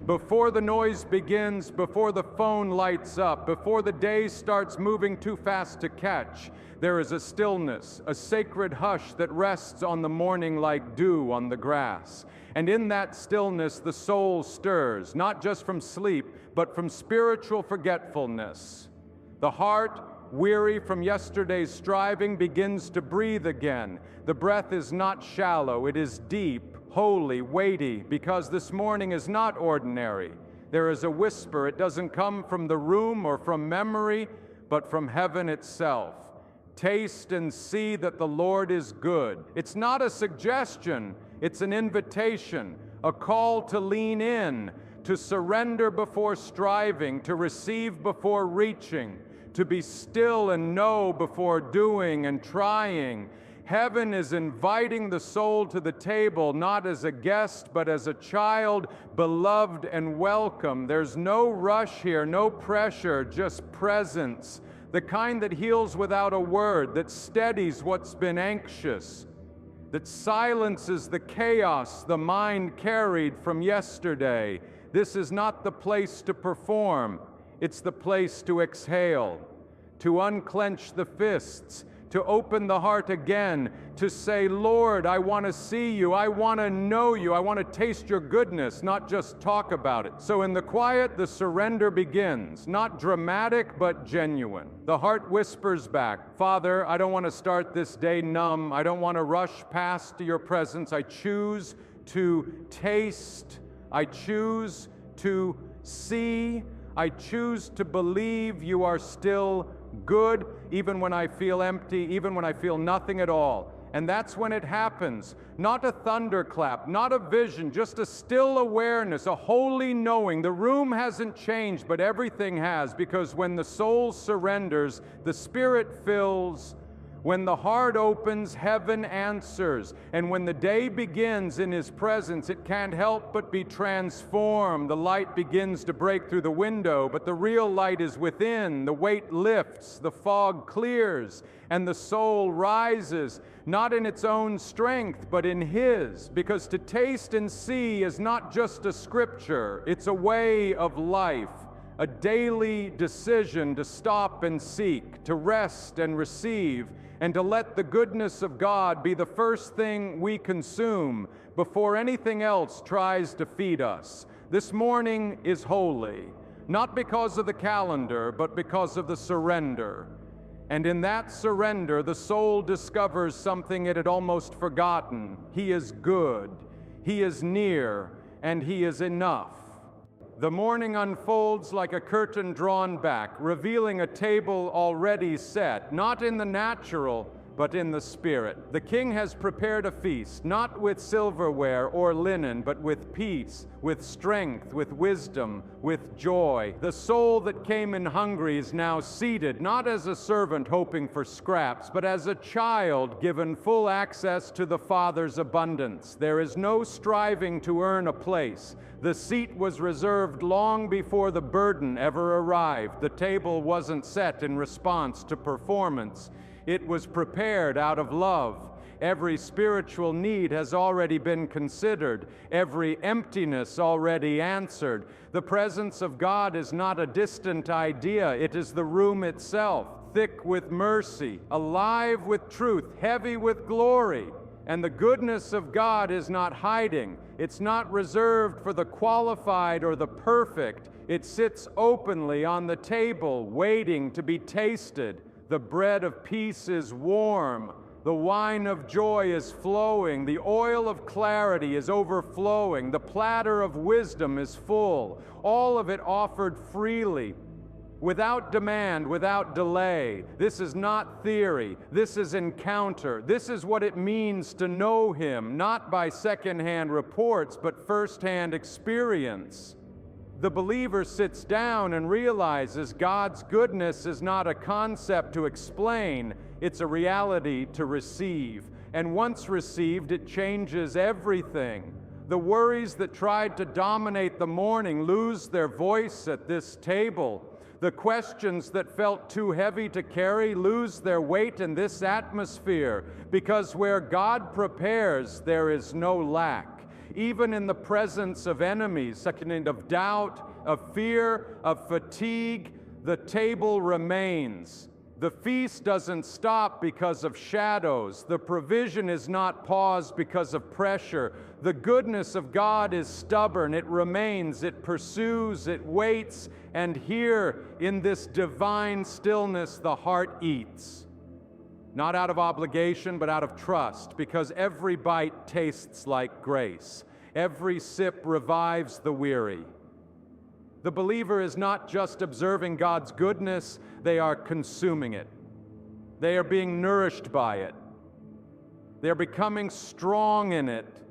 Before the noise begins, before the phone lights up, before the day starts moving too fast to catch, there is a stillness, a sacred hush that rests on the morning like dew on the grass. And in that stillness, the soul stirs, not just from sleep, but from spiritual forgetfulness. The heart, weary from yesterday's striving, begins to breathe again. The breath is not shallow, it is deep, holy, weighty, because this morning is not ordinary. There is a whisper. It doesn't come from the room or from memory, but from heaven itself. Taste and see that the Lord is good. It's not a suggestion, it's an invitation, a call to lean in, to surrender before striving, to receive before reaching, to be still and know before doing and trying. Heaven is inviting the soul to the table, not as a guest, but as a child, beloved and welcome. There's no rush here, no pressure, just presence. The kind that heals without a word, that steadies what's been anxious, that silences the chaos the mind carried from yesterday. This is not the place to perform. It's the place to exhale, to unclench the fists, to open the heart again, to say, Lord, I want to see you, I want to know you, I want to taste your goodness, not just talk about it. So in the quiet, the surrender begins, not dramatic, but genuine. The heart whispers back, Father, I don't want to start this day numb, I don't want to rush past to your presence. I choose to taste, I choose to see, I choose to believe you are still good, even when I feel empty, even when I feel nothing at all. And that's when it happens. Not a thunderclap, not a vision, just a still awareness, a holy knowing. The room hasn't changed, but everything has, because when the soul surrenders, the Spirit fills. When the heart opens, heaven answers. And when the day begins in His presence, it can't help but be transformed. The light begins to break through the window, but the real light is within. The weight lifts, the fog clears, and the soul rises, not in its own strength, but in His. Because to taste and see is not just a scripture, it's a way of life. A daily decision to stop and seek, to rest and receive, and to let the goodness of God be the first thing we consume before anything else tries to feed us. This morning is holy, not because of the calendar, but because of the surrender. And in that surrender, the soul discovers something it had almost forgotten. He is good, He is near, and He is enough. The morning unfolds like a curtain drawn back, revealing a table already set, not in the natural, but in the Spirit. The King has prepared a feast, not with silverware or linen, but with peace, with strength, with wisdom, with joy. The soul that came in hungry is now seated, not as a servant hoping for scraps, but as a child given full access to the Father's abundance. There is no striving to earn a place. The seat was reserved long before the burden ever arrived. The table wasn't set in response to performance. It was prepared out of love. Every spiritual need has already been considered, every emptiness already answered. The presence of God is not a distant idea, it is the room itself, thick with mercy, alive with truth, heavy with glory. And the goodness of God is not hiding. It's not reserved for the qualified or the perfect. It sits openly on the table, waiting to be tasted. The bread of peace is warm. The wine of joy is flowing. The oil of clarity is overflowing. The platter of wisdom is full. All of it offered freely, without demand, without delay. This is not theory. This is encounter. This is what it means to know Him, not by secondhand reports, but firsthand experience. The believer sits down and realizes God's goodness is not a concept to explain, it's a reality to receive. And once received, it changes everything. The worries that tried to dominate the morning lose their voice at this table. The questions that felt too heavy to carry lose their weight in this atmosphere, because where God prepares, there is no lack. even in the presence of enemies, such an of doubt, of fear, of fatigue, the table remains. The feast doesn't stop because of shadows. The provision is not paused because of pressure. The goodness of God is stubborn. It remains, it pursues, it waits, and here in this divine stillness, the heart eats. Not out of obligation, but out of trust, because every bite tastes like grace. Every sip revives the weary. The believer is not just observing God's goodness, they are consuming it. They are being nourished by it. They are becoming strong in it.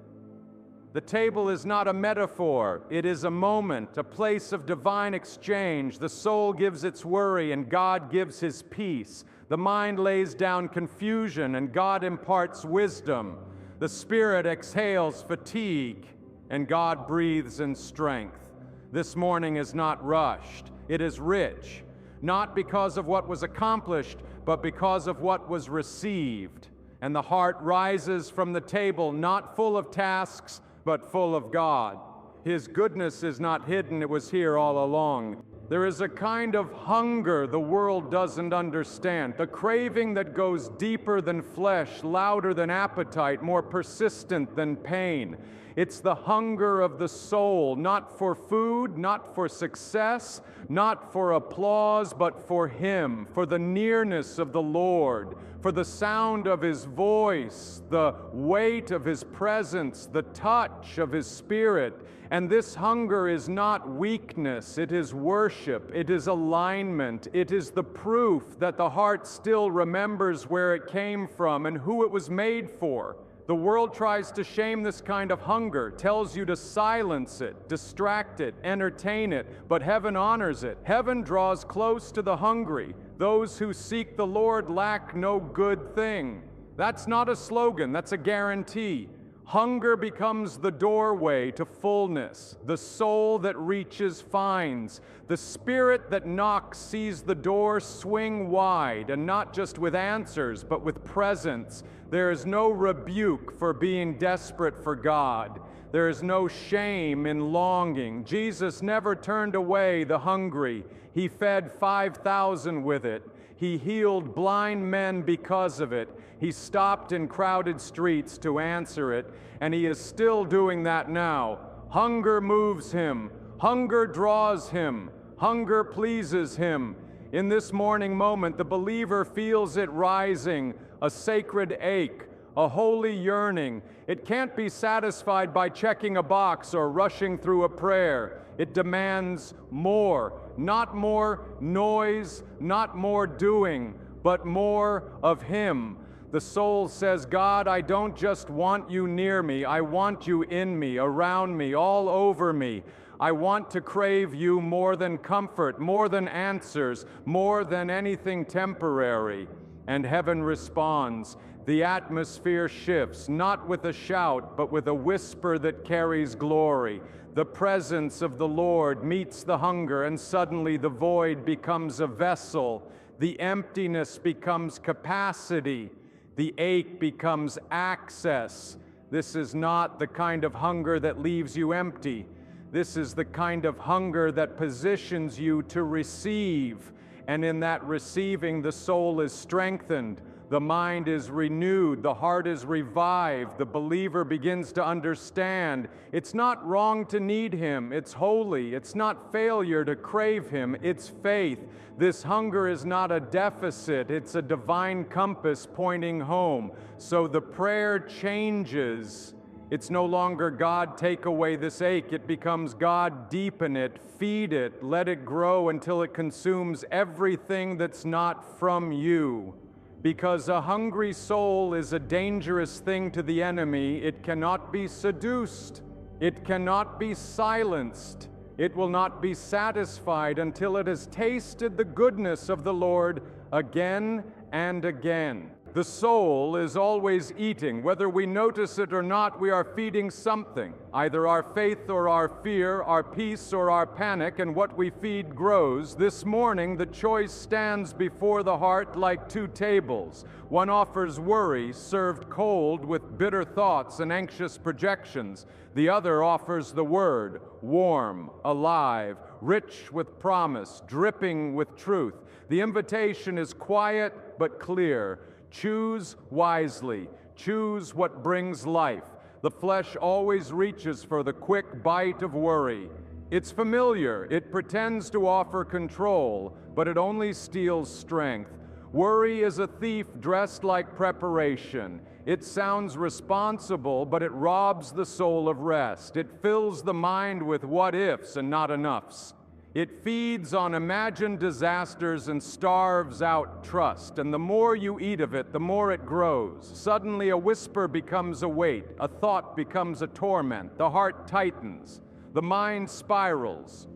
The table is not a metaphor. It is a moment, a place of divine exchange. The soul gives its worry and God gives his peace. The mind lays down confusion and God imparts wisdom. The spirit exhales fatigue and God breathes in strength. This morning is not rushed. It is rich, not because of what was accomplished, but because of what was received. And the heart rises from the table, not full of tasks, but full of God. His goodness is not hidden. It was here all along. There is a kind of hunger the world doesn't understand, a craving that goes deeper than flesh, louder than appetite, more persistent than pain. It's the hunger of the soul, not for food, not for success, not for applause, but for Him, for the nearness of the Lord, for the sound of His voice, the weight of His presence, the touch of His Spirit. And this hunger is not weakness, it is worship, it is alignment, it is the proof that the heart still remembers where it came from and who it was made for. The world tries to shame this kind of hunger, tells you to silence it, distract it, entertain it, but heaven honors it. Heaven draws close to the hungry. Those who seek the Lord lack no good thing. That's not a slogan, that's a guarantee. Hunger becomes the doorway to fullness. The soul that reaches finds. The spirit that knocks sees the door swing wide, and not just with answers, but with presence. There is no rebuke for being desperate for God. There is no shame in longing. Jesus never turned away the hungry. He fed 5,000 with it. He healed blind men because of it. He stopped in crowded streets to answer it, and He is still doing that now. Hunger moves Him. Hunger draws Him. Hunger pleases Him. In this morning moment, the believer feels it rising, a sacred ache, a holy yearning. It can't be satisfied by checking a box or rushing through a prayer. It demands more, not more noise, not more doing, but more of Him. The soul says, God, I don't just want you near me, I want you in me, around me, all over me. I want to crave you more than comfort, more than answers, more than anything temporary. And heaven responds. The atmosphere shifts, not with a shout, but with a whisper that carries glory. The presence of the Lord meets the hunger, and suddenly the void becomes a vessel. The emptiness becomes capacity. The ache becomes access. This is not the kind of hunger that leaves you empty. This is the kind of hunger that positions you to receive. And in that receiving, the soul is strengthened. The mind is renewed, the heart is revived, the believer begins to understand it's not wrong to need Him, it's holy, it's not failure to crave Him, it's faith. This hunger is not a deficit, it's a divine compass pointing home. So the prayer changes. It's no longer God, take away this ache. It becomes God, deepen it, feed it, let it grow until it consumes everything that's not from you. Because a hungry soul is a dangerous thing to the enemy. It cannot be seduced. It cannot be silenced. It will not be satisfied until it has tasted the goodness of the Lord again and again. The soul is always eating. Whether we notice it or not, we are feeding something, either our faith or our fear, our peace or our panic, and what we feed grows. This morning, the choice stands before the heart like two tables. One offers worry, served cold with bitter thoughts and anxious projections. The other offers the Word, warm, alive, rich with promise, dripping with truth. The invitation is quiet but clear. Choose wisely. Choose what brings life. The flesh always reaches for the quick bite of worry. It's familiar. It pretends to offer control, but it only steals strength. Worry is a thief dressed like preparation. It sounds responsible, but it robs the soul of rest. It fills the mind with what-ifs and not enoughs. It feeds on imagined disasters and starves out trust. And the more you eat of it, the more it grows. Suddenly a whisper becomes a weight. A thought becomes a torment. The heart tightens. The mind spirals.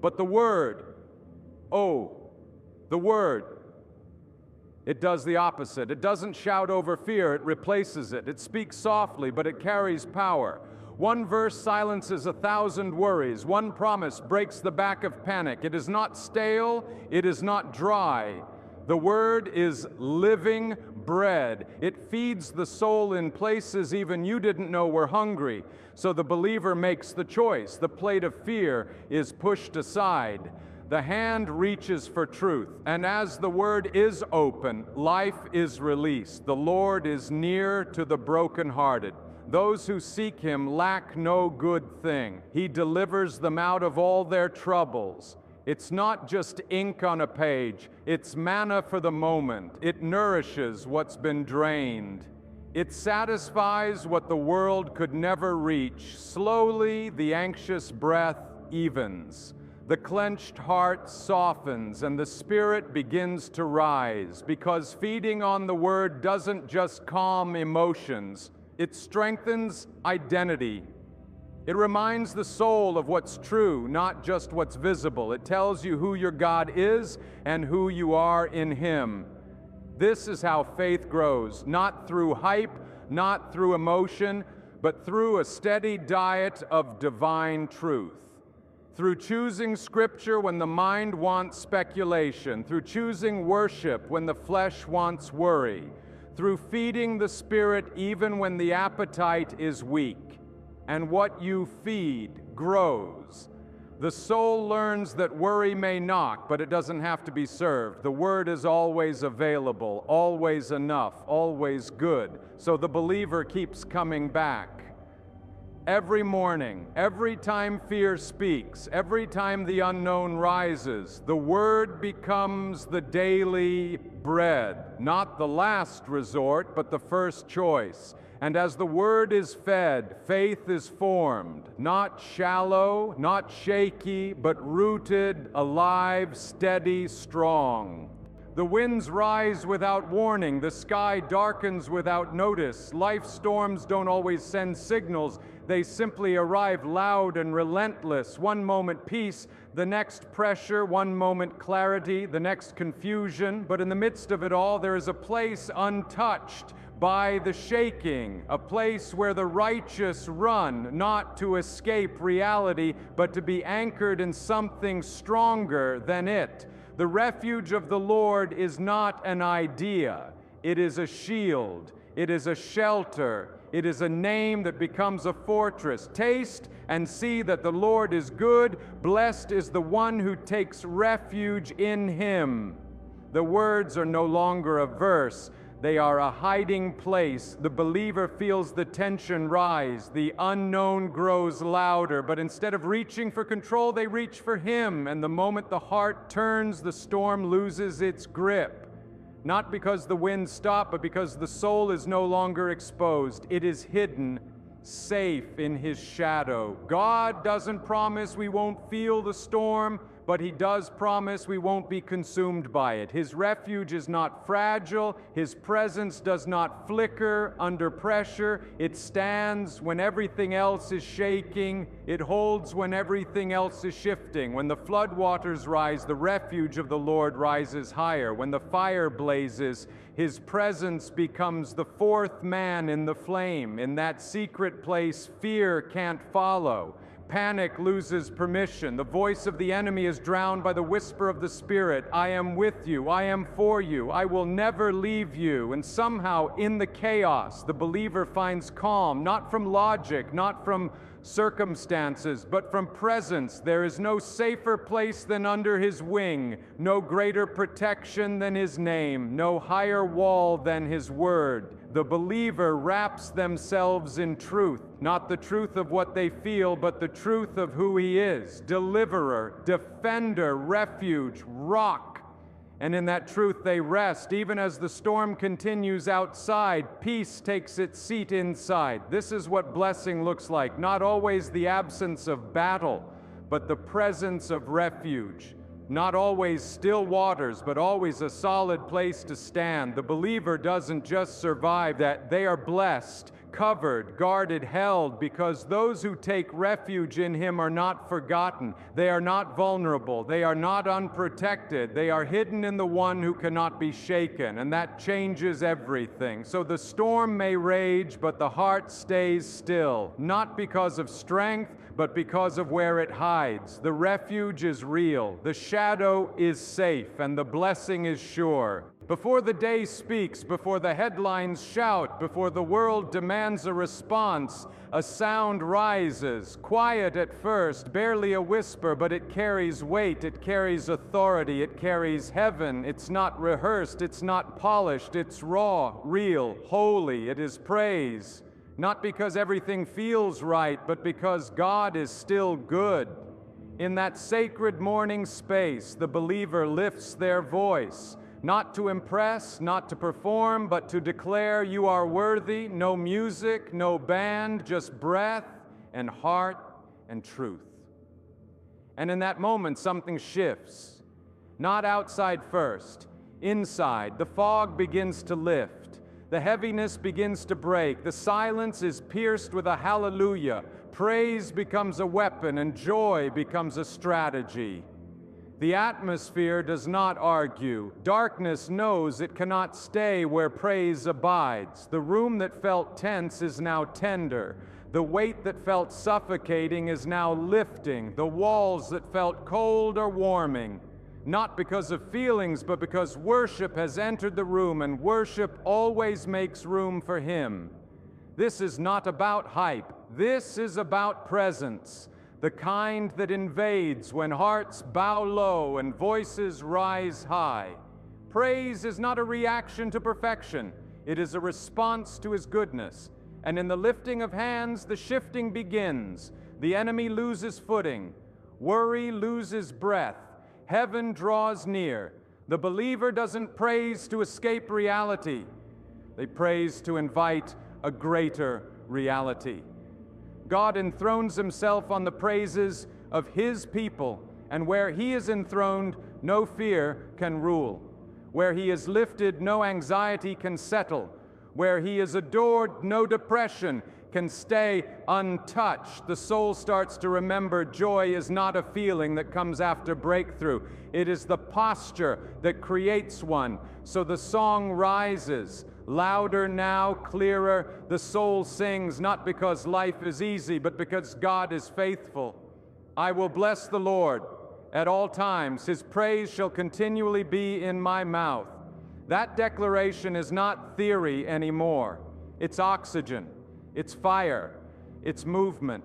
But the Word, the Word, it does the opposite. It doesn't shout over fear. It replaces it. It speaks softly, but it carries power. One verse silences 1,000 worries. One promise breaks the back of panic. It is not stale. It is not dry. The Word is living bread. It feeds the soul in places even you didn't know were hungry. So the believer makes the choice. The plate of fear is pushed aside. The hand reaches for truth. And as the Word is open, life is released. The Lord is near to the brokenhearted. Those who seek Him lack no good thing. He delivers them out of all their troubles. It's not just ink on a page. It's manna for the moment. It nourishes what's been drained. It satisfies what the world could never reach. Slowly, the anxious breath evens. The clenched heart softens, and the spirit begins to rise, because feeding on the Word doesn't just calm emotions. It strengthens identity. It reminds the soul of what's true, not just what's visible. It tells you who your God is and who you are in Him. This is how faith grows, not through hype, not through emotion, but through a steady diet of divine truth. Through choosing Scripture when the mind wants speculation, through choosing worship when the flesh wants worry, through feeding the Spirit even when the appetite is weak. And what you feed grows. The soul learns that worry may knock, but it doesn't have to be served. The Word is always available, always enough, always good. So the believer keeps coming back. Every morning, every time fear speaks, every time the unknown rises, the Word becomes the daily bread, not the last resort, but the first choice. And as the Word is fed, faith is formed, not shallow, not shaky, but rooted, alive, steady, strong. The winds rise without warning, the sky darkens without notice. Life storms don't always send signals. They simply arrive loud and relentless. One moment peace, the next pressure, one moment clarity, the next confusion. But in the midst of it all, there is a place untouched by the shaking, a place where the righteous run, not to escape reality, but to be anchored in something stronger than it. The refuge of the Lord is not an idea. It is a shield. It is a shelter. It is a name that becomes a fortress. Taste and see that the Lord is good. Blessed is the one who takes refuge in Him. The words are no longer a verse. They are a hiding place. The believer feels the tension rise. The unknown grows louder. But instead of reaching for control, they reach for Him. And the moment the heart turns, the storm loses its grip. Not because the winds stop, but because the soul is no longer exposed. It is hidden, safe in His shadow. God doesn't promise we won't feel the storm, but he does promise we won't be consumed by it. His refuge is not fragile. His presence does not flicker under pressure. It stands when everything else is shaking. It holds when everything else is shifting. When the floodwaters rise, the refuge of the Lord rises higher. When the fire blazes, his presence becomes the fourth man in the flame. In that secret place, fear can't follow. Panic loses permission. The voice of the enemy is drowned by the whisper of the Spirit. I am with you. I am for you. I will never leave you. And somehow in the chaos, the believer finds calm, not from logic, not from circumstances, but from presence. There is no safer place than under his wing, no greater protection than his name, no higher wall than his word. The believer wraps themselves in truth, not the truth of what they feel, but the truth of who he is. Deliverer, defender, refuge, rock. And in that truth they rest. Even as the storm continues outside, peace takes its seat inside. This is what blessing looks like. Not always the absence of battle, but the presence of refuge. Not always still waters, but always a solid place to stand. The believer doesn't just survive that. They are blessed, covered, guarded, held, because those who take refuge in him are not forgotten. They are not vulnerable. They are not unprotected. They are hidden in the one who cannot be shaken, and that changes everything. So the storm may rage, but the heart stays still, not because of strength, but because of where it hides. The refuge is real, the shadow is safe, and the blessing is sure. Before the day speaks, before the headlines shout, before the world demands a response, a sound rises, quiet at first, barely a whisper, but it carries weight, it carries authority, it carries heaven. It's not rehearsed, it's not polished, it's raw, real, holy, it is praise. Not because everything feels right, but because God is still good. In that sacred morning space, the believer lifts their voice, not to impress, not to perform, but to declare you are worthy. No music, no band, just breath and heart and truth. And in that moment, something shifts. Not outside first, inside. The fog begins to lift. The heaviness begins to break. The silence is pierced with a hallelujah. Praise becomes a weapon, and joy becomes a strategy. The atmosphere does not argue. Darkness knows it cannot stay where praise abides. The room that felt tense is now tender. The weight that felt suffocating is now lifting. The walls that felt cold are warming. Not because of feelings, but because worship has entered the room, and worship always makes room for Him. This is not about hype. This is about presence, the kind that invades when hearts bow low and voices rise high. Praise is not a reaction to perfection. It is a response to His goodness. And in the lifting of hands, the shifting begins. The enemy loses footing. Worry loses breath. Heaven draws near. The believer doesn't praise to escape reality. They praise to invite a greater reality. God enthrones Himself on the praises of His people, and where He is enthroned, no fear can rule. Where He is lifted, no anxiety can settle. Where He is adored, no depression can stay untouched. The soul starts to remember joy is not a feeling that comes after breakthrough. It is the posture that creates one. So the song rises. Louder now, clearer, the soul sings, not because life is easy, but because God is faithful. I will bless the Lord at all times. His praise shall continually be in my mouth. That declaration is not theory anymore. It's oxygen. It's fire, it's movement.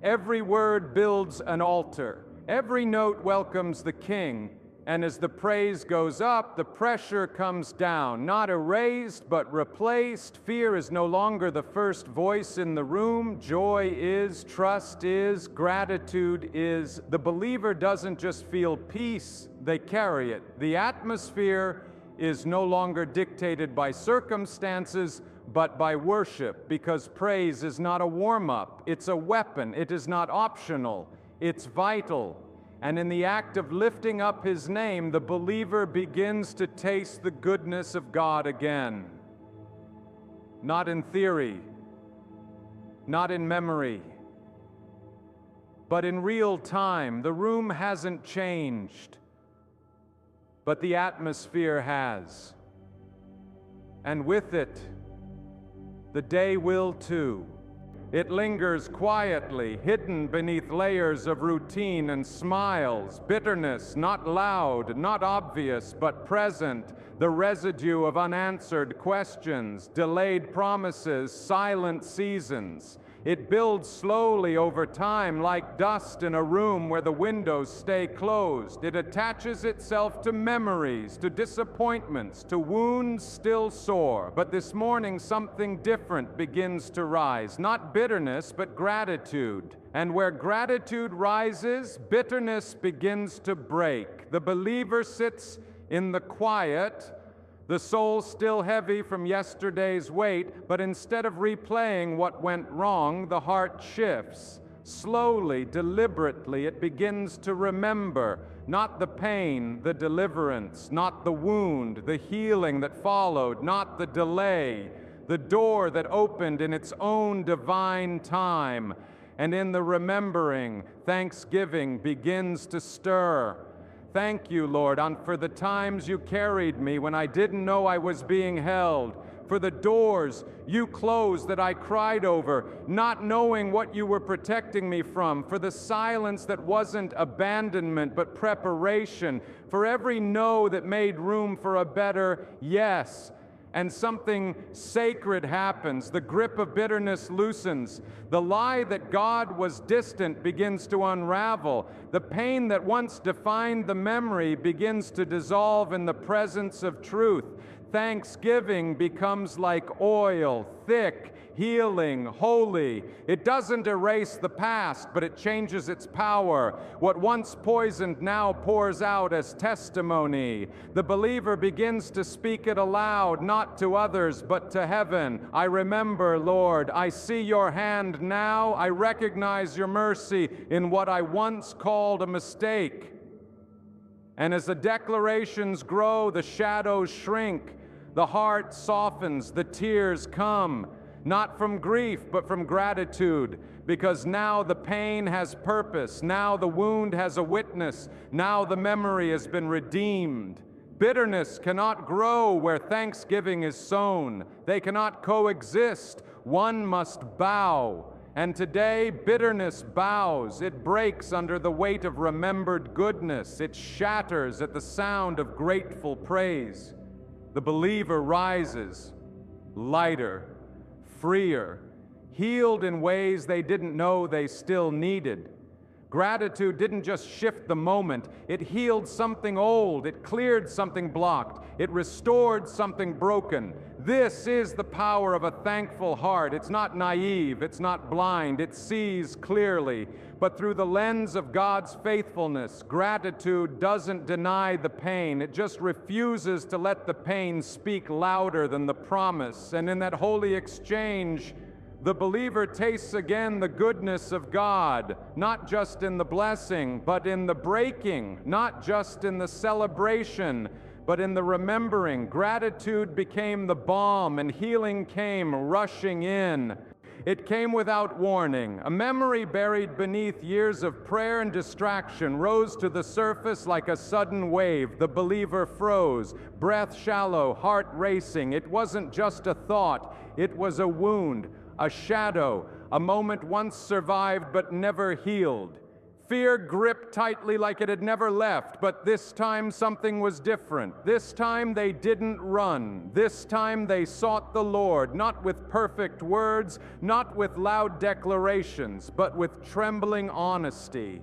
Every word builds an altar. Every note welcomes the King. And as the praise goes up, the pressure comes down. Not erased, but replaced. Fear is no longer the first voice in the room. Joy is, trust is, gratitude is. The believer doesn't just feel peace, they carry it. The atmosphere is no longer dictated by circumstances, but by worship, because praise is not a warm-up. It's a weapon. It is not optional. It's vital. And in the act of lifting up his name, the believer begins to taste the goodness of God again. Not in theory, not in memory, but in real time. The room hasn't changed, but the atmosphere has. And with it, the day will too. It lingers quietly, hidden beneath layers of routine and smiles, bitterness, not loud, not obvious, but present, the residue of unanswered questions, delayed promises, silent seasons. It builds slowly over time like dust in a room where the windows stay closed. It attaches itself to memories, to disappointments, to wounds still sore. But this morning something different begins to rise. Not bitterness, but gratitude. And where gratitude rises, bitterness begins to break. The believer sits in the quiet, the soul still heavy from yesterday's weight, but instead of replaying what went wrong, the heart shifts. Slowly, deliberately, it begins to remember not the pain, the deliverance, not the wound, the healing that followed, not the delay, the door that opened in its own divine time. And in the remembering, thanksgiving begins to stir. Thank you, Lord, for the times you carried me when I didn't know I was being held, for the doors you closed that I cried over, not knowing what you were protecting me from, for the silence that wasn't abandonment but preparation, for every no that made room for a better yes. And something sacred happens. The grip of bitterness loosens. The lie that God was distant begins to unravel. The pain that once defined the memory begins to dissolve in the presence of truth. Thanksgiving becomes like oil, thick, healing, holy. It doesn't erase the past, but it changes its power. What once poisoned now pours out as testimony. The believer begins to speak it aloud, not to others, but to heaven. I remember, Lord, I see your hand now. I recognize your mercy in what I once called a mistake. And as the declarations grow, the shadows shrink. The heart softens, the tears come, not from grief, but from gratitude, because now the pain has purpose, now the wound has a witness, now the memory has been redeemed. Bitterness cannot grow where thanksgiving is sown. They cannot coexist. One must bow. And today, bitterness bows. It breaks under the weight of remembered goodness. It shatters at the sound of grateful praise. The believer rises, lighter, freer, healed in ways they didn't know they still needed. Gratitude didn't just shift the moment, it healed something old, it cleared something blocked, it restored something broken. This is the power of a thankful heart. It's not naive, it's not blind, it sees clearly. But through the lens of God's faithfulness, gratitude doesn't deny the pain. It just refuses to let the pain speak louder than the promise. And in that holy exchange, the believer tastes again the goodness of God, not just in the blessing, but in the breaking, not just in the celebration, but in the remembering. Gratitude became the balm, and healing came rushing in. It came without warning. A memory buried beneath years of prayer and distraction rose to the surface like a sudden wave. The believer froze, breath shallow, heart racing. It wasn't just a thought, it was a wound, a shadow, a moment once survived but never healed. Fear gripped tightly like it had never left, but this time something was different. This time they didn't run. This time they sought the Lord, not with perfect words, not with loud declarations, but with trembling honesty.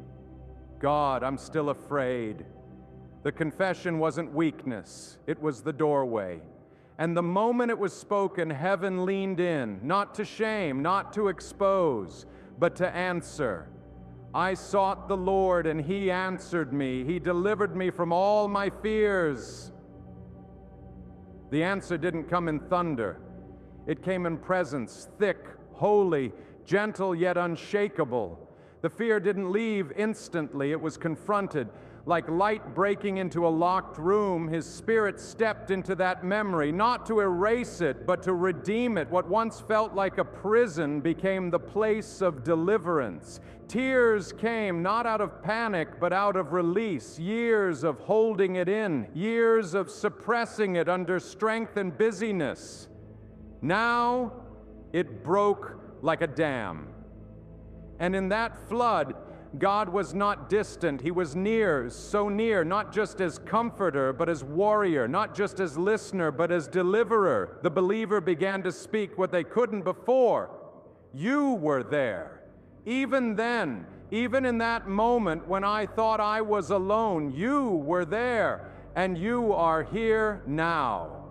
God, I'm still afraid. The confession wasn't weakness, it was the doorway. And the moment it was spoken, heaven leaned in, not to shame, not to expose, but to answer. I sought the Lord, and He answered me. He delivered me from all my fears. The answer didn't come in thunder. It came in presence, thick, holy, gentle yet unshakable. The fear didn't leave instantly, it was confronted. Like light breaking into a locked room, his spirit stepped into that memory, not to erase it, but to redeem it. What once felt like a prison became the place of deliverance. Tears came not out of panic, but out of release. Years of holding it in, years of suppressing it under strength and busyness. Now it broke like a dam. And in that flood, God was not distant, He was near, so near, not just as comforter, but as warrior, not just as listener, but as deliverer. The believer began to speak what they couldn't before. You were there. Even then, even in that moment when I thought I was alone, you were there, and you are here now.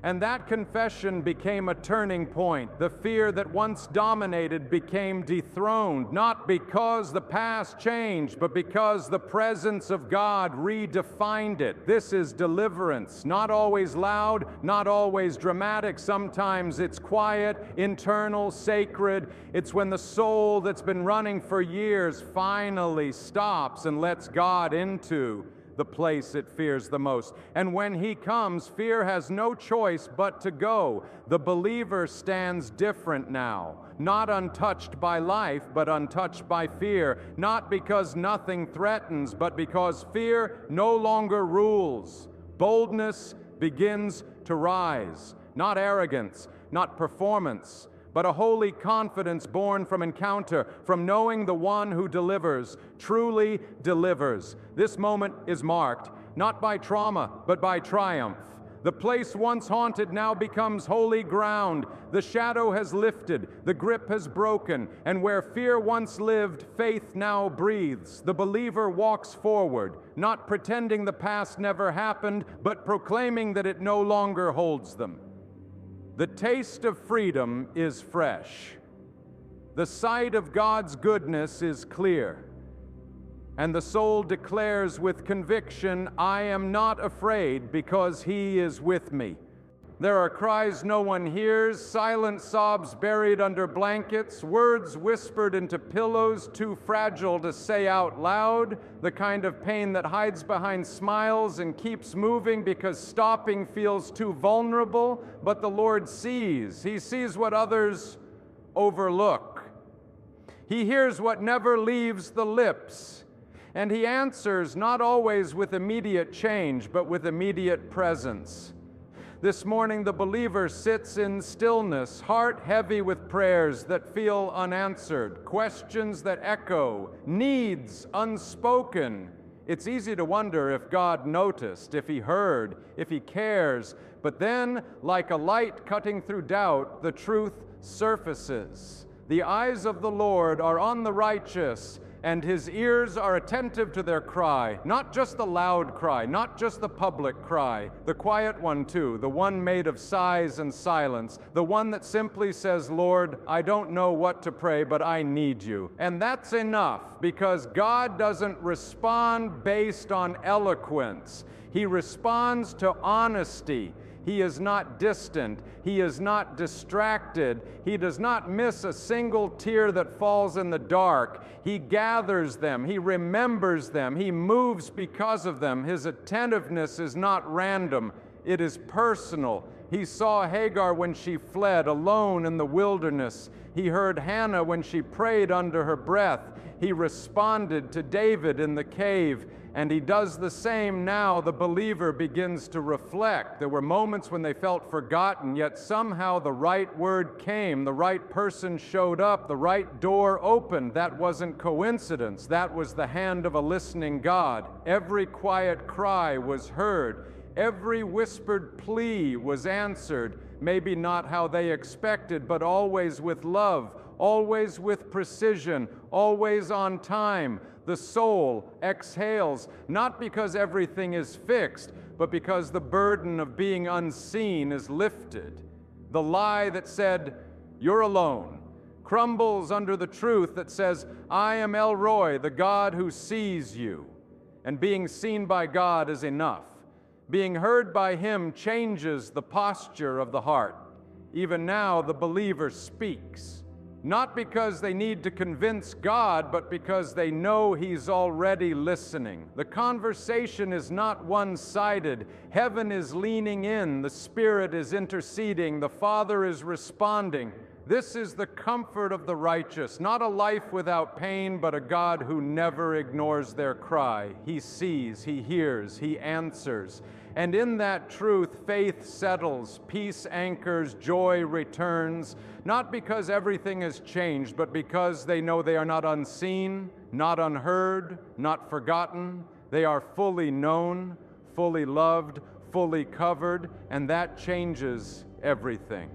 And that confession became a turning point. The fear that once dominated became dethroned, not because the past changed, but because the presence of God redefined it. This is deliverance, not always loud, not always dramatic. Sometimes it's quiet, internal, sacred. It's when the soul that's been running for years finally stops and lets God into the place it fears the most. And when He comes, fear has no choice but to go. The believer stands different now, not untouched by life, but untouched by fear, not because nothing threatens, but because fear no longer rules. Boldness begins to rise, not arrogance, not performance, but a holy confidence born from encounter, from knowing the one who delivers, truly delivers. This moment is marked, not by trauma, but by triumph. The place once haunted now becomes holy ground. The shadow has lifted, the grip has broken, and where fear once lived, faith now breathes. The believer walks forward, not pretending the past never happened, but proclaiming that it no longer holds them. The taste of freedom is fresh. The sight of God's goodness is clear. And the soul declares with conviction, I am not afraid because He is with me. There are cries no one hears, silent sobs buried under blankets, words whispered into pillows too fragile to say out loud, the kind of pain that hides behind smiles and keeps moving because stopping feels too vulnerable. But the Lord sees. He sees what others overlook. He hears what never leaves the lips. And He answers not always with immediate change, but with immediate presence. This morning, the believer sits in stillness, heart heavy with prayers that feel unanswered, questions that echo, needs unspoken. It's easy to wonder if God noticed, if He heard, if He cares. But then, like a light cutting through doubt, the truth surfaces. The eyes of the Lord are on the righteous, and His ears are attentive to their cry, not just the loud cry, not just the public cry, the quiet one too, the one made of sighs and silence, the one that simply says, Lord, I don't know what to pray, but I need you. And that's enough, because God doesn't respond based on eloquence. He responds to honesty. He is not distant. He is not distracted. He does not miss a single tear that falls in the dark. He gathers them. He remembers them. He moves because of them. His attentiveness is not random. It is personal. He saw Hagar when she fled alone in the wilderness. He heard Hannah when she prayed under her breath. He responded to David in the cave. And He does the same now. The believer begins to reflect. There were moments when they felt forgotten, yet somehow the right word came, the right person showed up, the right door opened. That wasn't coincidence. That was the hand of a listening God. Every quiet cry was heard. Every whispered plea was answered. Maybe not how they expected, but always with love, always with precision, always on time. The soul exhales, not because everything is fixed, but because the burden of being unseen is lifted. The lie that said, you're alone, crumbles under the truth that says, I am El Roi, the God who sees you. And being seen by God is enough. Being heard by Him changes the posture of the heart. Even now, the believer speaks. Not because they need to convince God, but because they know He's already listening. The conversation is not one-sided. Heaven is leaning in, the Spirit is interceding, the Father is responding. This is the comfort of the righteous, not a life without pain, but a God who never ignores their cry. He sees, He hears, He answers. And in that truth, faith settles, peace anchors, joy returns, not because everything has changed, but because they know they are not unseen, not unheard, not forgotten. They are fully known, fully loved, fully covered, and that changes everything.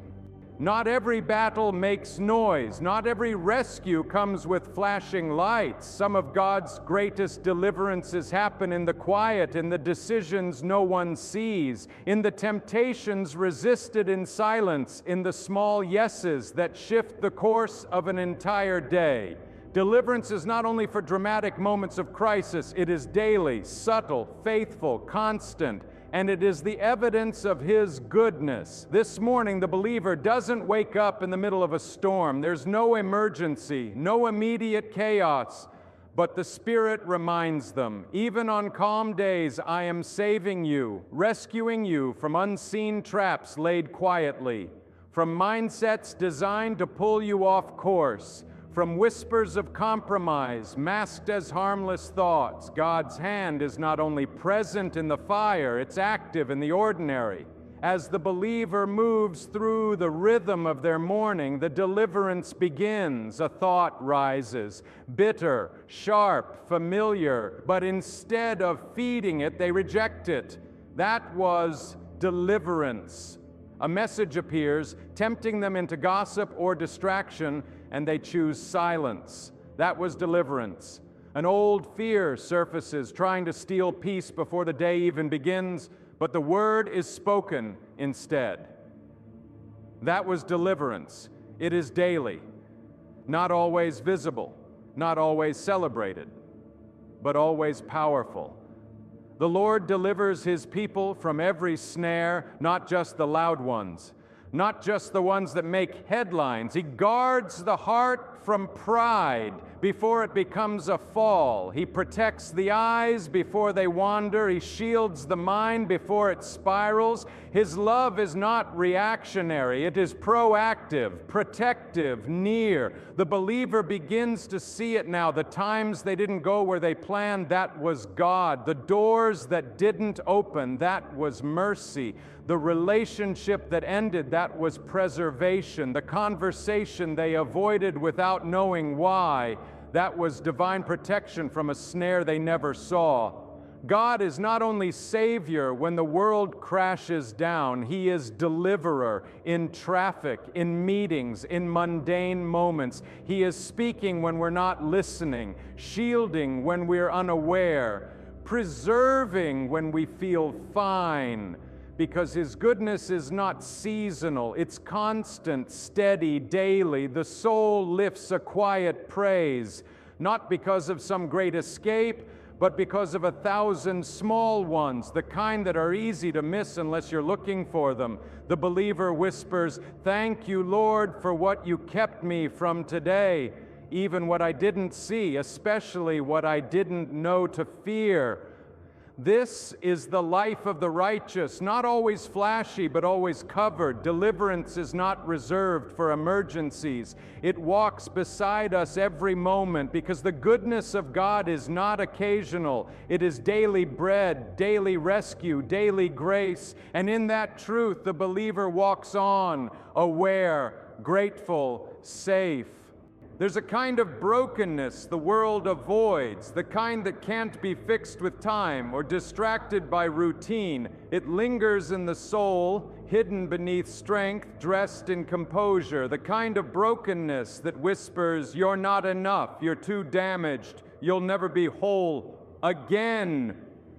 Not every battle makes noise. Not every rescue comes with flashing lights. Some of God's greatest deliverances happen in the quiet, in the decisions no one sees, in the temptations resisted in silence, in the small yeses that shift the course of an entire day. Deliverance is not only for dramatic moments of crisis, it is daily, subtle, faithful, constant, and it is the evidence of His goodness. This morning, the believer doesn't wake up in the middle of a storm. There's no emergency, no immediate chaos, but the Spirit reminds them, even on calm days, I am saving you, rescuing you from unseen traps laid quietly, from mindsets designed to pull you off course, from whispers of compromise masked as harmless thoughts. God's hand is not only present in the fire, it's active in the ordinary. As the believer moves through the rhythm of their morning, the deliverance begins. A thought rises, bitter, sharp, familiar, but instead of feeding it, they reject it. That was deliverance. A message appears, tempting them into gossip or distraction, and they choose silence. That was deliverance. An old fear surfaces, trying to steal peace before the day even begins, but the word is spoken instead. That was deliverance. It is daily, not always visible, not always celebrated, but always powerful. The Lord delivers His people from every snare, not just the loud ones, not just the ones that make headlines. He guards the heart from pride before it becomes a fall. He protects the eyes before they wander. He shields the mind before it spirals. His love is not reactionary. It is proactive, protective, near. The believer begins to see it now. The times they didn't go where they planned, that was God. The doors that didn't open, that was mercy. The relationship that ended, that was preservation. The conversation they avoided without knowing why, that was divine protection from a snare they never saw. God is not only Savior when the world crashes down, He is deliverer in traffic, in meetings, in mundane moments. He is speaking when we're not listening, shielding when we're unaware, preserving when we feel fine. Because His goodness is not seasonal, it's constant, steady, daily. The soul lifts a quiet praise, not because of some great escape, but because of 1,000 small ones, the kind that are easy to miss unless you're looking for them. The believer whispers, "Thank you, Lord, for what you kept me from today, even what I didn't see, especially what I didn't know to fear." This is the life of the righteous, not always flashy, but always covered. Deliverance is not reserved for emergencies. It walks beside us every moment because the goodness of God is not occasional. It is daily bread, daily rescue, daily grace. And in that truth, the believer walks on, aware, grateful, safe. There's a kind of brokenness the world avoids, the kind that can't be fixed with time or distracted by routine. It lingers in the soul, hidden beneath strength, dressed in composure, the kind of brokenness that whispers, "You're not enough, you're too damaged, you'll never be whole again."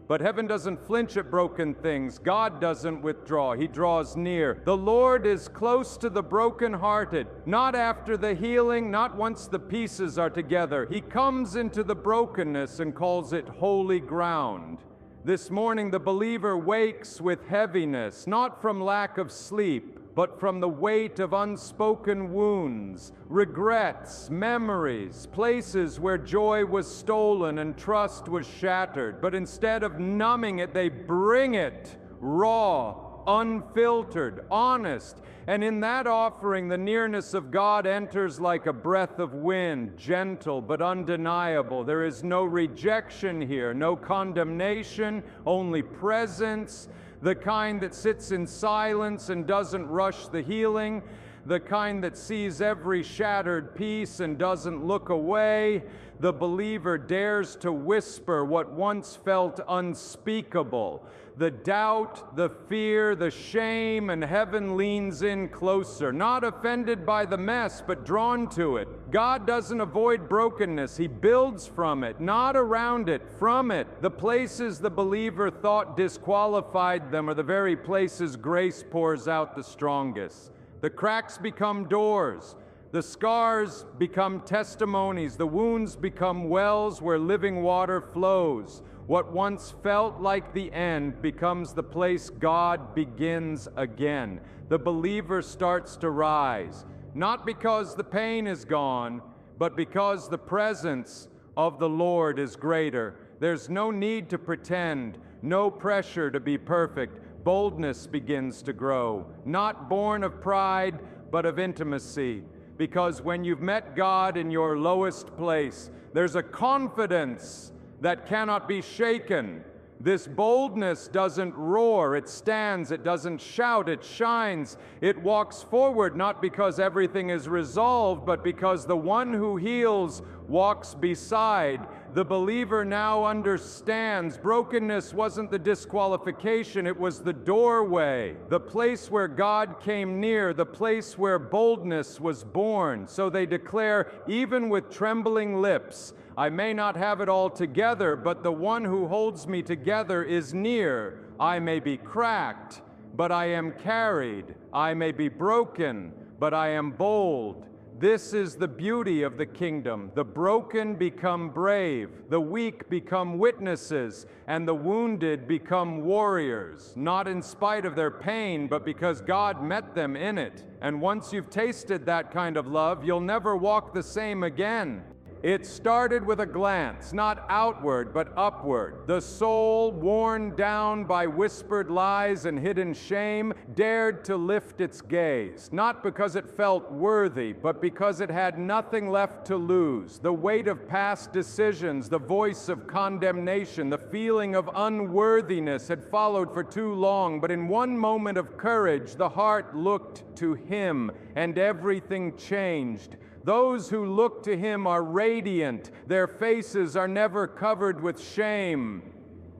But heaven doesn't flinch at broken things. God doesn't withdraw. He draws near. The Lord is close to the brokenhearted, not after the healing, not once the pieces are together. He comes into the brokenness and calls it holy ground. This morning, the believer wakes with heaviness, not from lack of sleep, but from the weight of unspoken wounds, regrets, memories, places where joy was stolen and trust was shattered. But instead of numbing it, they bring it raw, unfiltered, honest. And in that offering, the nearness of God enters like a breath of wind, gentle but undeniable. There is no rejection here, no condemnation, only presence, the kind that sits in silence and doesn't rush the healing, the kind that sees every shattered piece and doesn't look away. The believer dares to whisper what once felt unspeakable. The doubt, the fear, the shame, and heaven leans in closer, not offended by the mess, but drawn to it. God doesn't avoid brokenness. He builds from it, not around it, from it. The places the believer thought disqualified them are the very places grace pours out the strongest. The cracks become doors. The scars become testimonies. The wounds become wells where living water flows. What once felt like the end becomes the place God begins again. The believer starts to rise, not because the pain is gone, but because the presence of the Lord is greater. There's no need to pretend, no pressure to be perfect. Boldness begins to grow, not born of pride, but of intimacy. Because when you've met God in your lowest place, there's a confidence that cannot be shaken. This boldness doesn't roar, it stands, it doesn't shout, it shines. It walks forward not because everything is resolved, but because the one who heals walks beside. The believer now understands brokenness wasn't the disqualification, it was the doorway, the place where God came near, the place where boldness was born. So they declare, even with trembling lips, I may not have it all together, but the one who holds me together is near. I may be cracked, but I am carried. I may be broken, but I am bold. This is the beauty of the kingdom. The broken become brave, the weak become witnesses, and the wounded become warriors, not in spite of their pain, but because God met them in it. And once you've tasted that kind of love, you'll never walk the same again. It started with a glance, not outward, but upward. The soul, worn down by whispered lies and hidden shame, dared to lift its gaze, not because it felt worthy, but because it had nothing left to lose. The weight of past decisions, the voice of condemnation, the feeling of unworthiness had followed for too long, but in one moment of courage, the heart looked to Him, and everything changed. Those who look to Him are radiant. Their faces are never covered with shame.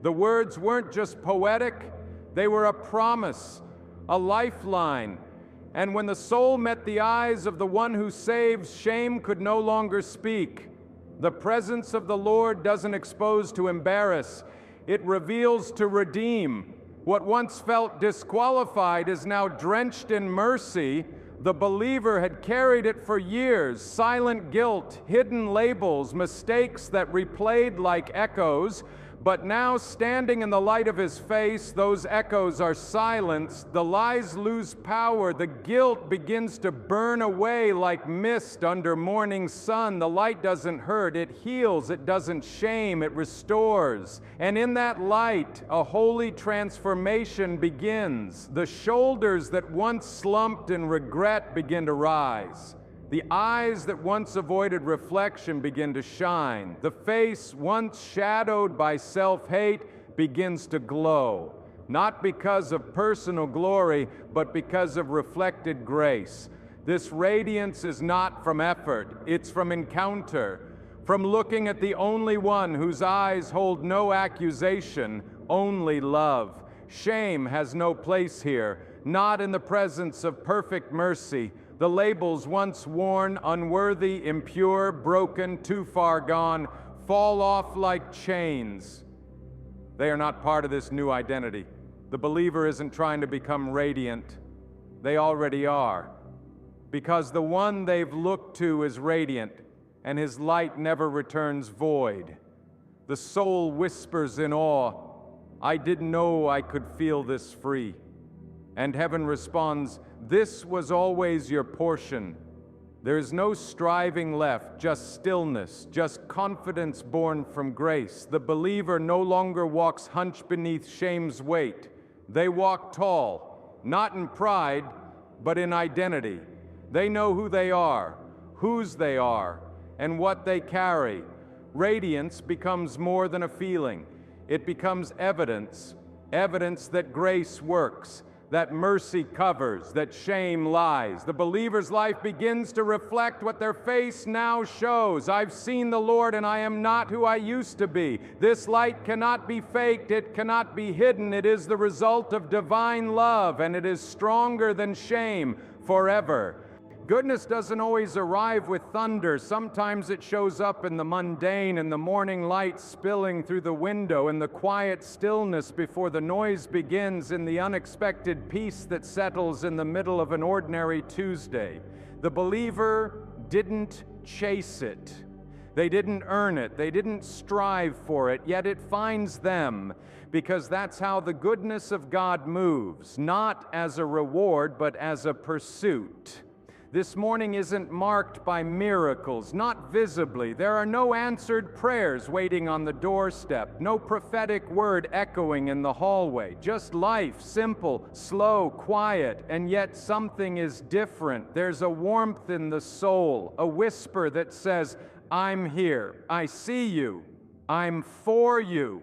The words weren't just poetic, they were a promise, a lifeline. And when the soul met the eyes of the one who saves, shame could no longer speak. The presence of the Lord doesn't expose to embarrass, it reveals to redeem. What once felt disqualified is now drenched in mercy. The believer had carried it for years, silent guilt, hidden labels, mistakes that replayed like echoes, but now standing in the light of His face, those echoes are silenced, the lies lose power, the guilt begins to burn away like mist under morning sun. The light doesn't hurt, it heals, it doesn't shame, it restores. And in that light, a holy transformation begins. The shoulders that once slumped in regret begin to rise. The eyes that once avoided reflection begin to shine. The face once shadowed by self-hate begins to glow, not because of personal glory, but because of reflected grace. This radiance is not from effort, it's from encounter, from looking at the only one whose eyes hold no accusation, only love. Shame has no place here, not in the presence of perfect mercy. The labels once worn, unworthy, impure, broken, too far gone, fall off like chains. They are not part of this new identity. The believer isn't trying to become radiant. They already are. Because the one they've looked to is radiant, and His light never returns void. The soul whispers in awe, I didn't know I could feel this free. And heaven responds, This was always your portion. There is no striving left, just stillness, just confidence born from grace. The believer no longer walks hunched beneath shame's weight. They walk tall, not in pride, but in identity. They know who they are, whose they are, and what they carry. Radiance becomes more than a feeling. It becomes evidence, evidence that grace works, that mercy covers, that shame lies. The believer's life begins to reflect what their face now shows. I've seen the Lord and I am not who I used to be. This light cannot be faked, it cannot be hidden. It is the result of divine love, and it is stronger than shame forever. Goodness doesn't always arrive with thunder. Sometimes it shows up in the mundane, in the morning light spilling through the window, in the quiet stillness before the noise begins, in the unexpected peace that settles in the middle of an ordinary Tuesday. The believer didn't chase it. They didn't earn it. They didn't strive for it, yet it finds them, because that's how the goodness of God moves, not as a reward, but as a pursuit. This morning isn't marked by miracles, not visibly. There are no answered prayers waiting on the doorstep, no prophetic word echoing in the hallway. Just life, simple, slow, quiet, and yet something is different. There's a warmth in the soul, a whisper that says, I'm here, I see you, I'm for you.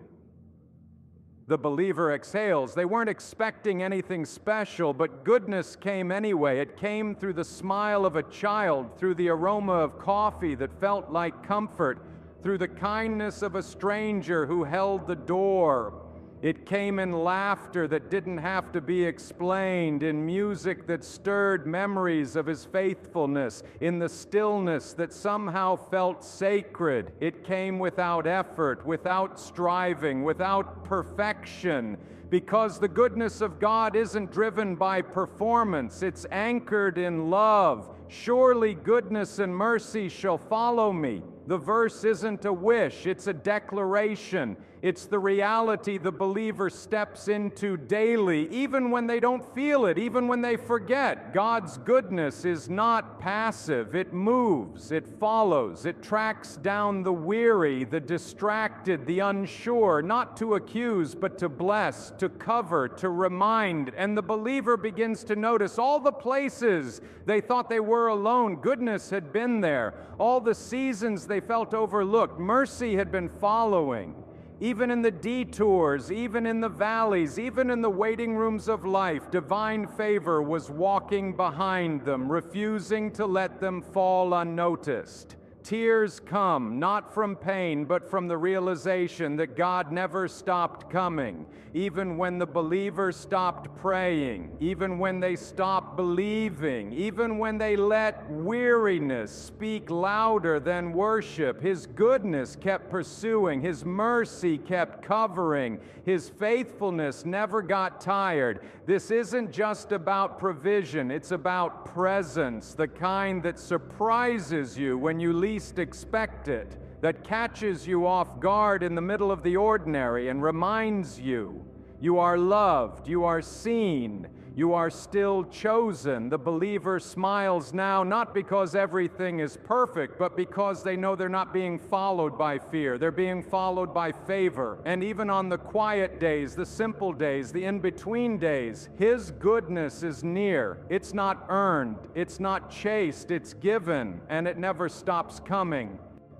The believer exhales. They weren't expecting anything special, but goodness came anyway. It came through the smile of a child, through the aroma of coffee that felt like comfort, through the kindness of a stranger who held the door. It came in laughter that didn't have to be explained, in music that stirred memories of his faithfulness, in the stillness that somehow felt sacred. It came without effort, without striving, without perfection, because the goodness of God isn't driven by performance. It's anchored in love. Surely goodness and mercy shall follow me. The verse isn't a wish, it's a declaration. It's the reality the believer steps into daily, even when they don't feel it, even when they forget. God's goodness is not passive. It moves, it follows, it tracks down the weary, the distracted, the unsure, not to accuse, but to bless, to cover, to remind. And the believer begins to notice all the places they thought they were alone. Goodness had been there. All the seasons they felt overlooked, mercy had been following. Even in the detours, even in the valleys, even in the waiting rooms of life, divine favor was walking behind them, refusing to let them fall unnoticed. Tears come, not from pain, but from the realization that God never stopped coming, even when the believers stopped praying, even when they stopped believing, even when they let weariness speak louder than worship. His goodness kept pursuing, His mercy kept covering, His faithfulness never got tired. This isn't just about provision, it's about presence, the kind that surprises you when you least expect it, that catches you off guard in the middle of the ordinary and reminds you you are loved, you are seen, you are still chosen. The believer smiles now, not because everything is perfect, but because they know they're not being followed by fear. They're being followed by favor. And even on the quiet days, the simple days, the in-between days, His goodness is near. It's not earned, it's not chased, it's given, and it never stops coming.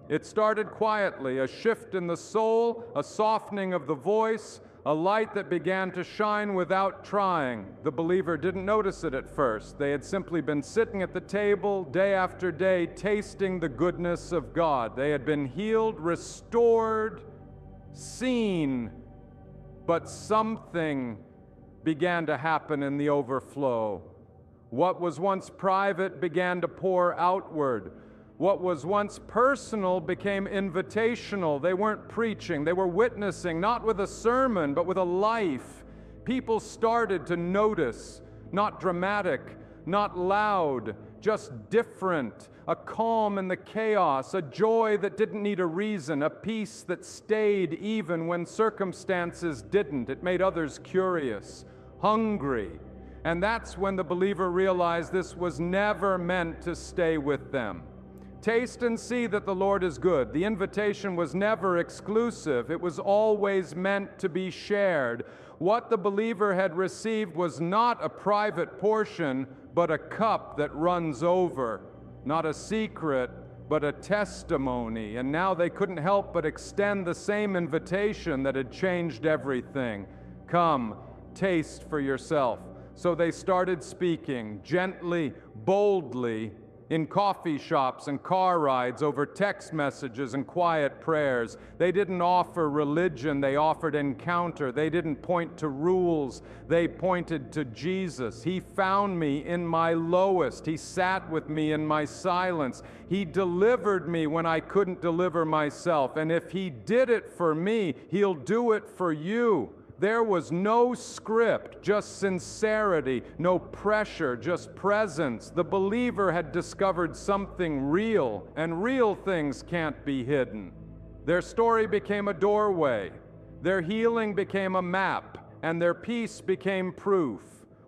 It started quietly, a shift in the soul, a softening of the voice, a light that began to shine without trying. The believer didn't notice it at first. They had simply been sitting at the table day after day, tasting the goodness of God. They had been healed, restored, seen, but something began to happen in the overflow. What was once private began to pour outward. What was once personal became invitational. They weren't preaching, they were witnessing, not with a sermon, but with a life. People started to notice, not dramatic, not loud, just different, a calm in the chaos, a joy that didn't need a reason, a peace that stayed even when circumstances didn't. It made others curious, hungry. And that's when the believer realized this was never meant to stay with them. Taste and see that the Lord is good. The invitation was never exclusive. It was always meant to be shared. What the believer had received was not a private portion, but a cup that runs over. Not a secret, but a testimony. And now they couldn't help but extend the same invitation that had changed everything. Come, taste for yourself. So they started speaking gently, boldly, in coffee shops and car rides, over text messages and quiet prayers. They didn't offer religion, they offered encounter. They didn't point to rules, they pointed to Jesus. He found me in my lowest. He sat with me in my silence. He delivered me when I couldn't deliver myself. And if He did it for me, He'll do it for you. There was no script, just sincerity, no pressure, just presence. The believer had discovered something real, and real things can't be hidden. Their story became a doorway, their healing became a map, and their peace became proof.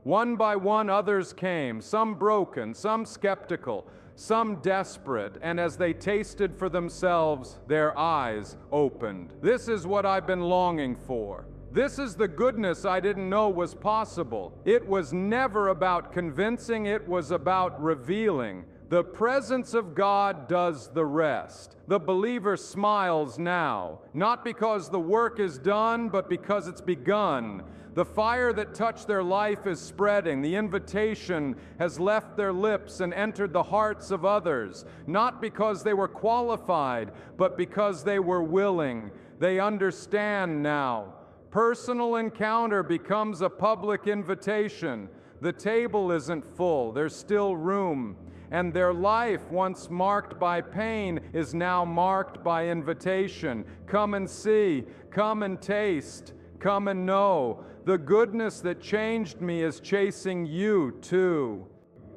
One by one others came, some broken, some skeptical, some desperate, and as they tasted for themselves, their eyes opened. This is what I've been longing for. This is the goodness I didn't know was possible. It was never about convincing, it was about revealing. The presence of God does the rest. The believer smiles now, not because the work is done, but because it's begun. The fire that touched their life is spreading. The invitation has left their lips and entered the hearts of others, not because they were qualified, but because they were willing. They understand now. Personal encounter becomes a public invitation. The table isn't full, there's still room. And their life, once marked by pain, is now marked by invitation. Come and see, come and taste, come and know. The goodness that changed me is chasing you too.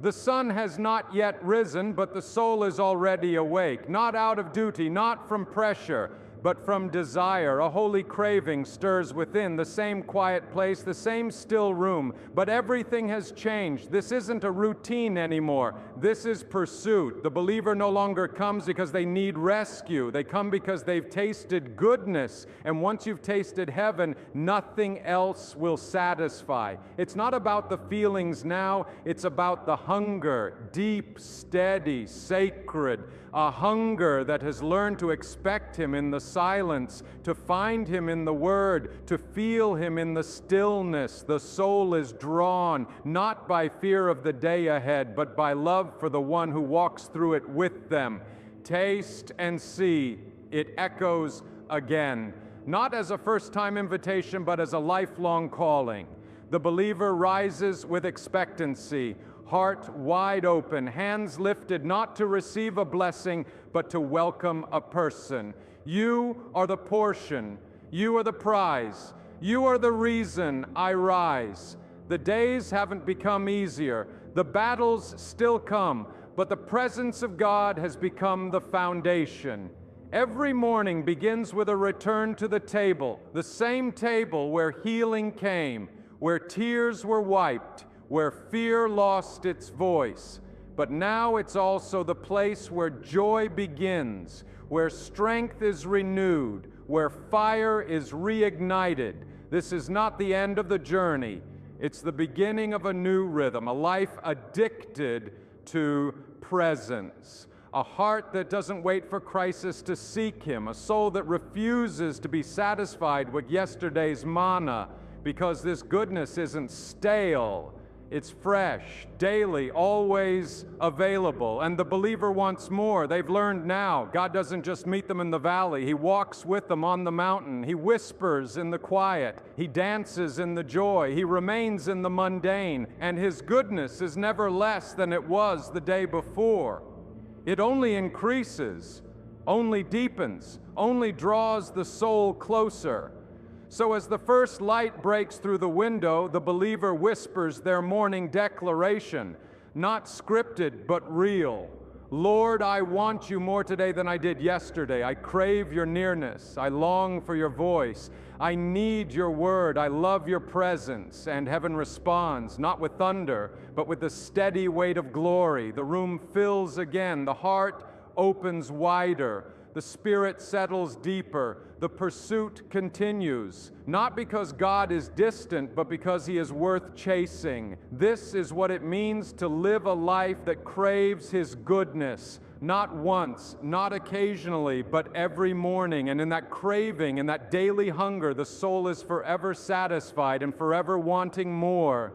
The sun has not yet risen, but the soul is already awake, not out of duty, not from pressure, but from desire. A holy craving stirs within, the same quiet place, the same still room. But everything has changed. This isn't a routine anymore. This is pursuit. The believer no longer comes because they need rescue. They come because they've tasted goodness. And once you've tasted heaven, nothing else will satisfy. It's not about the feelings now. It's about the hunger, deep, steady, sacred, a hunger that has learned to expect Him in the silence, to find Him in the Word, to feel Him in the stillness. The soul is drawn, not by fear of the day ahead, but by love for the one who walks through it with them. Taste and see, it echoes again, not as a first-time invitation, but as a lifelong calling. The believer rises with expectancy, heart wide open, hands lifted, not to receive a blessing, but to welcome a person. You are the portion. You are the prize. You are the reason I rise. The days haven't become easier. The battles still come, but the presence of God has become the foundation. Every morning begins with a return to the table, the same table where healing came, where tears were wiped, where fear lost its voice. But now it's also the place where joy begins, where strength is renewed, where fire is reignited. This is not the end of the journey. It's the beginning of a new rhythm, a life addicted to presence, a heart that doesn't wait for crisis to seek Him, a soul that refuses to be satisfied with yesterday's manna, because this goodness isn't stale. It's fresh, daily, always available. And the believer wants more. They've learned now. God doesn't just meet them in the valley. He walks with them on the mountain. He whispers in the quiet. He dances in the joy. He remains in the mundane. And His goodness is never less than it was the day before. It only increases, only deepens, only draws the soul closer. So as the first light breaks through the window, the believer whispers their morning declaration, not scripted but real. Lord, I want you more today than I did yesterday. I crave your nearness. I long for your voice. I need your word. I love your presence. And heaven responds, not with thunder, but with the steady weight of glory. The room fills again. The heart opens wider. The spirit settles deeper. The pursuit continues, not because God is distant, but because he is worth chasing. This is what it means to live a life that craves his goodness, not once, not occasionally, but every morning. And in that craving, in that daily hunger, the soul is forever satisfied and forever wanting more.